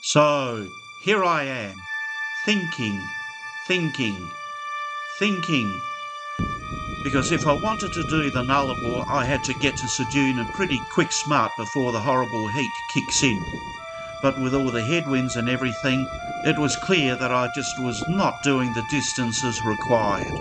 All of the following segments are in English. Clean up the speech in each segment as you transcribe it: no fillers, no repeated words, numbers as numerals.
So here I am, thinking, thinking, thinking. Because if I wanted to do the Nullarbor, I had to get to Sejuna pretty quick smart before the horrible heat kicks in. But with all the headwinds and everything, it was clear that I just was not doing the distances required.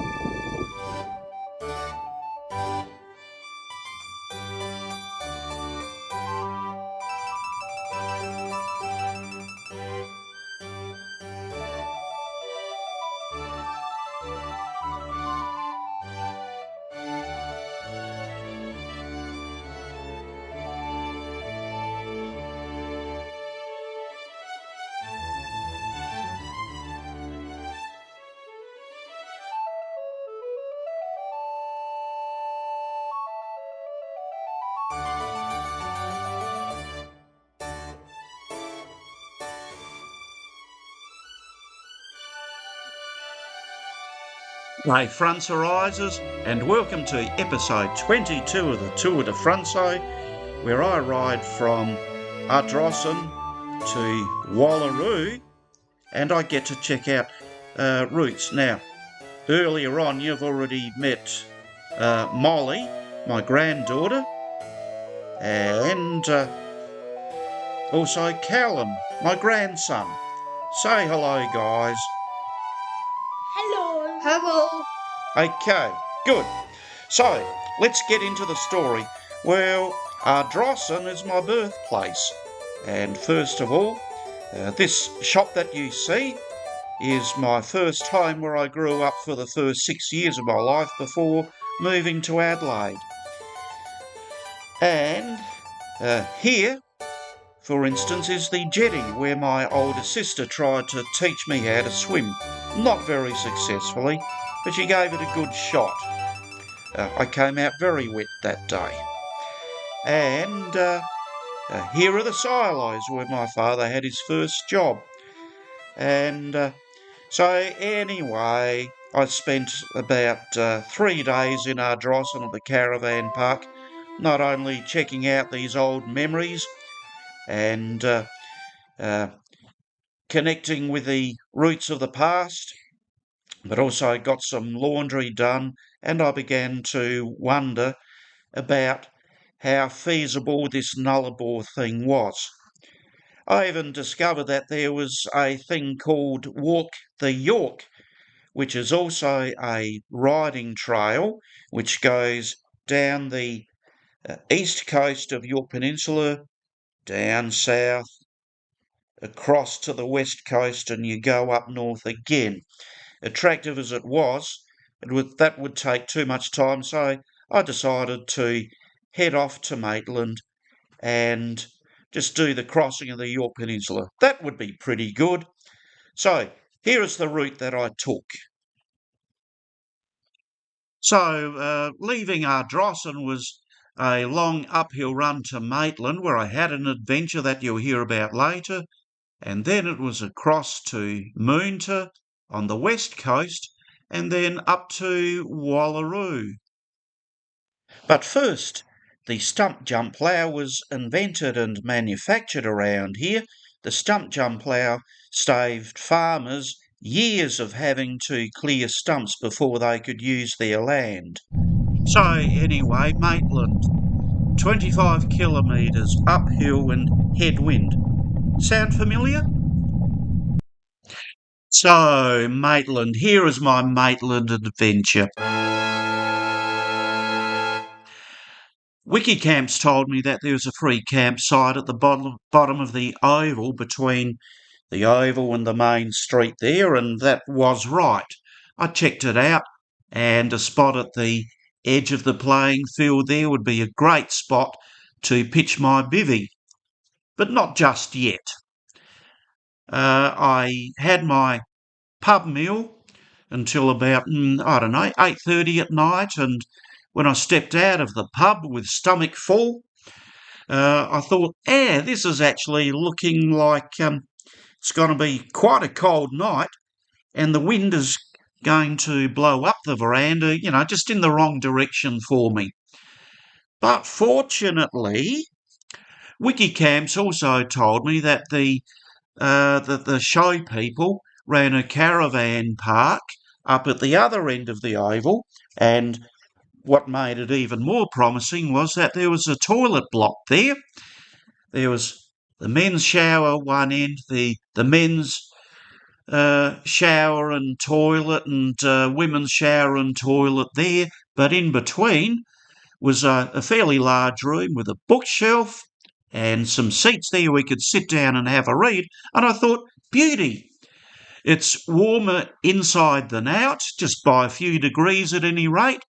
Hey Franz arises, and welcome to episode 22 of the Tour de Franzo, where I ride from Ardrossan to Wallaroo, and I get to check out routes. Now, earlier on you've already met Molly, my granddaughter, and also Callum, my grandson. Say hello, guys. Hello. Hello. Okay, good. So, let's get into the story. Well, Ardrossan is my birthplace. And first of all, this shop that you see is my first home where I grew up for the first 6 years of my life before moving to Adelaide. And here, for instance, is the jetty where my older sister tried to teach me how to swim. Not very successfully, but she gave it a good shot. I came out very wet that day. And here are the silos where my father had his first job. And so anyway, I spent about 3 days in Ardrossan at the caravan park, not only checking out these old memories and connecting with the roots of the past, but also got some laundry done, and I began to wonder about how feasible this Nullarbor thing was. I even discovered that there was a thing called Walk the Yorke, which is also a riding trail which goes down the east coast of Yorke Peninsula, down south, across to the west coast, and you go up north again. Attractive as it was, that would take too much time, so I decided to head off to Maitland and just do the crossing of the Yorke Peninsula. That would be pretty good. So here is the route that I took. So leaving Ardrossan was a long uphill run to Maitland, where I had an adventure that you'll hear about later, and then it was across to Moonta on the west coast, and then up to Wallaroo. But first, the stump jump plough was invented and manufactured around here. The stump jump plough saved farmers years of having to clear stumps before they could use their land. So anyway, Maitland, 25 kilometres uphill and headwind. Sound familiar? So, Maitland, here is my Maitland adventure. Wikicamps told me that there was a free campsite at the bottom of the oval between the oval and the main street there, and that was right. I checked it out, and a spot at the edge of the playing field there would be a great spot to pitch my bivvy. But not just yet. I had my pub meal until about, 8:30 at night, and when I stepped out of the pub with stomach full, I thought, this is actually looking like it's going to be quite a cold night, and the wind is going to blow up the veranda, just in the wrong direction for me. But fortunately, Wikicamps also told me that the the show people ran a caravan park up at the other end of the oval, and what made it even more promising was that there was a toilet block there. There was the men's shower one end, the men's shower and toilet, and women's shower and toilet there, but in between was a fairly large room with a bookshelf and some seats there we could sit down and have a read, and I thought, beauty. It's warmer inside than out, just by a few degrees at any rate.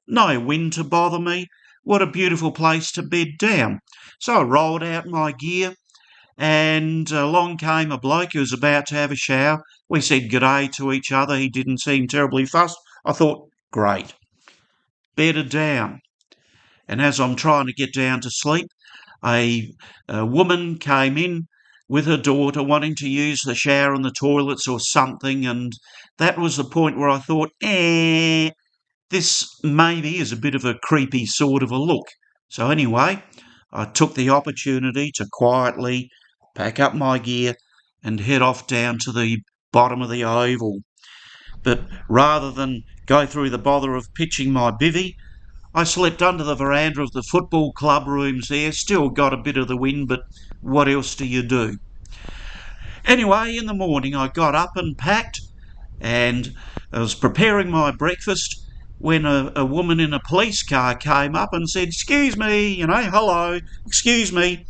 No wind to bother me. What a beautiful place to bed down. So I rolled out my gear, and along came a bloke who was about to have a shower. We said good day to each other. He didn't seem terribly fussed. I thought, great. Bedded down. And as I'm trying to get down to sleep, a woman came in with her daughter wanting to use the shower and the toilets or something, and that was the point where I thought, this maybe is a bit of a creepy sort of a look. So anyway, I took the opportunity to quietly pack up my gear and head off down to the bottom of the oval. But rather than go through the bother of pitching my bivvy, I slept under the veranda of the football club rooms there. Still got a bit of the wind, but what else do you do? Anyway, in the morning I got up and packed, and I was preparing my breakfast when a woman in a police car came up and said, excuse me, hello, excuse me,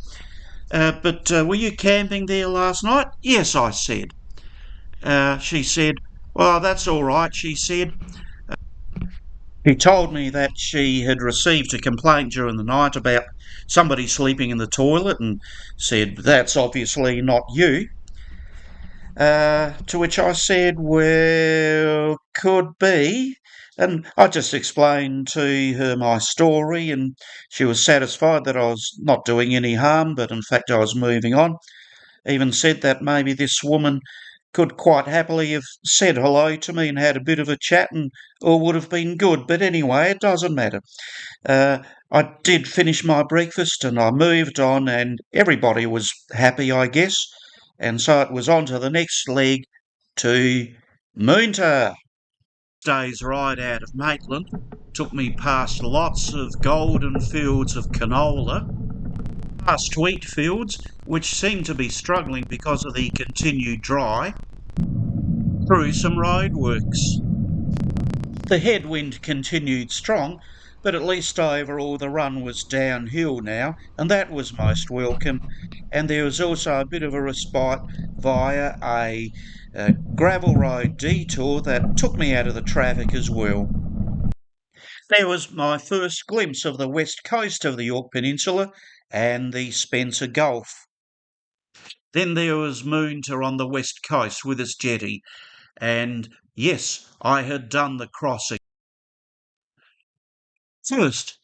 but were you camping there last night? Yes, I said. She said, well, that's all right, she said. She told me that she had received a complaint during the night about somebody sleeping in the toilet, and said, that's obviously not you. To which I said, well, could be. And I just explained to her my story, and she was satisfied that I was not doing any harm, but in fact I was moving on. Even said that maybe this woman could quite happily have said hello to me and had a bit of a chat, and all would have been good. But anyway, it doesn't matter. Uh, I did finish my breakfast and I moved on, and everybody was happy, I guess. And so it was on to the next leg to Moonta. Day's ride out of Maitland took me past lots of golden fields of canola, past wheat fields, which seemed to be struggling because of the continued dry, through some roadworks. The headwind continued strong, but at least overall the run was downhill now, and that was most welcome. And there was also a bit of a respite via a gravel road detour that took me out of the traffic as well. There was my first glimpse of the west coast of the Yorke Peninsula and the Spencer Gulf. Then there was Moonta on the west coast with its jetty, and yes, I had done the crossing. First,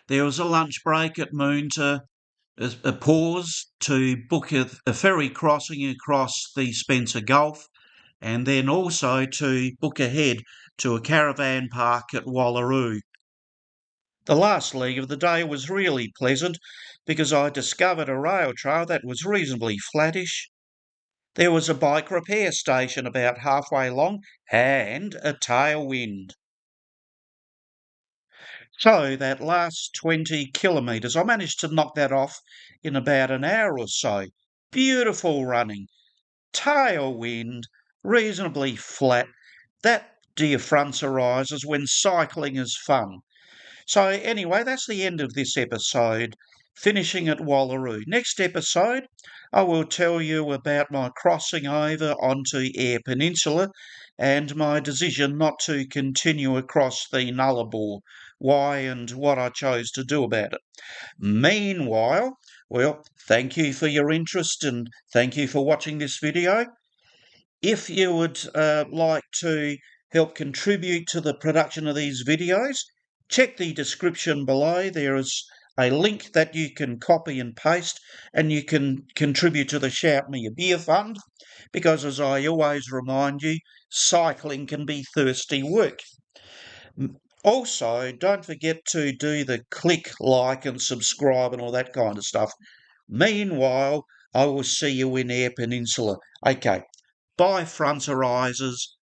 there was a lunch break at Moonta, a pause to book a ferry crossing across the Spencer Gulf, and then also to book ahead to a caravan park at Wallaroo. The last leg of the day was really pleasant because I discovered a rail trail that was reasonably flattish. There was a bike repair station about halfway long and a tailwind. So that last 20 kilometres, I managed to knock that off in about an hour or so. Beautiful running, tailwind, reasonably flat. That, dear Franz, arises when cycling is fun. So anyway, that's the end of this episode, finishing at Wallaroo. Next episode, I will tell you about my crossing over onto Yorke Peninsula and my decision not to continue across the Nullarbor, why and what I chose to do about it. Meanwhile, well, thank you for your interest and thank you for watching this video. If you would like to help contribute to the production of these videos, check the description below. There is a link that you can copy and paste, and you can contribute to the Shout Me a Beer Fund, because as I always remind you, cycling can be thirsty work. Also, don't forget to do the click, like and subscribe and all that kind of stuff. Meanwhile, I will see you in Yorke Peninsula. Okay. Bye, Franz Horizons.